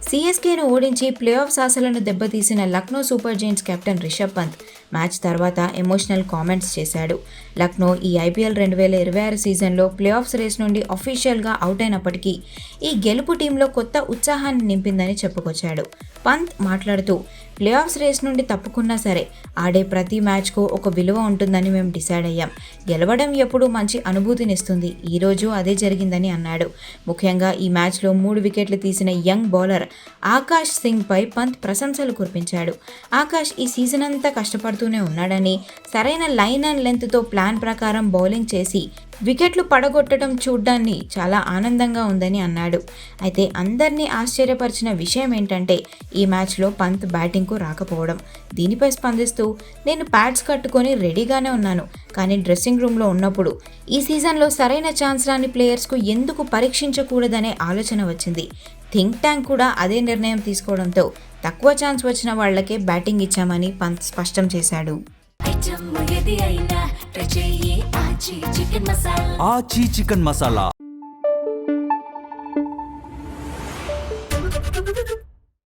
సీఎస్కేను ఓడించి playoffs ఆశలను దెబ్బతీసిన Lucknow super giants captain Rishabh Pant match తర్వాత ఎమోషనల్ కామెంట్స్ చేశాడు. లక్నో ఈ ఐపీఎల్ 2026 సీజన్లో ప్లే ఆఫ్స్ రేస్ నుండి అఫీషియల్గా అవుట్ అయినప్పటికీ ఈ గెలుపు టీంలో కొత్త ఉత్సాహాన్ని నింపిందని చెప్పుకొచ్చాడు. పంత్ మాట్లాడుతూ, ప్లే ఆఫ్స్ రేస్ నుండి తప్పుకున్నా సరే ఆడే ప్రతి మ్యాచ్కు ఒక విలువ ఉంటుందని మేము డిసైడ్ అయ్యాం. గెలవడం ఎప్పుడూ మంచి అనుభూతినిస్తుంది. ఈరోజు అదే జరిగిందని అన్నాడు. ముఖ్యంగా ఈ మ్యాచ్లో 3 వికెట్లు తీసిన యంగ్ బౌలర్ ఆకాష్ సింగ్పై పంత్ ప్రశంసలు కురిపించాడు. ఆకాష్ ఈ సీజన్ అంతా కష్టపడుతూనే ఉన్నాడని, సరైన లైన్ అండ్ లెంత్తో ప్లాన్ ప్రకారం బౌలింగ్ చేసి వికెట్లు పడగొట్టడం చూడ్డాన్ని చాలా ఆనందంగా ఉందని అన్నాడు. అయితే అందరినీ ఆశ్చర్యపరిచిన విషయం ఏంటంటే ఈ మ్యాచ్లో పంత్ బ్యాటింగ్కు రాకపోవడం. దీనిపై స్పందిస్తూ, నేను ప్యాడ్స్ కట్టుకొని రెడీగానే ఉన్నాను, కానీ డ్రెస్సింగ్ రూమ్లో ఉన్నప్పుడు ఈ సీజన్లో సరైన ఛాన్స్ రాని ప్లేయర్స్కు ఎందుకు పరీక్షించకూడదనే ఆలోచన వచ్చింది. థింక్ ట్యాంక్ కూడా అదే నిర్ణయం తీసుకోవడంతో తక్కువ ఛాన్స్ వచ్చిన వాళ్లకే బ్యాటింగ్ ఇచ్చామని పంత్ స్పష్టం చేశాడు. ఆచి చికెన్ మసాలా.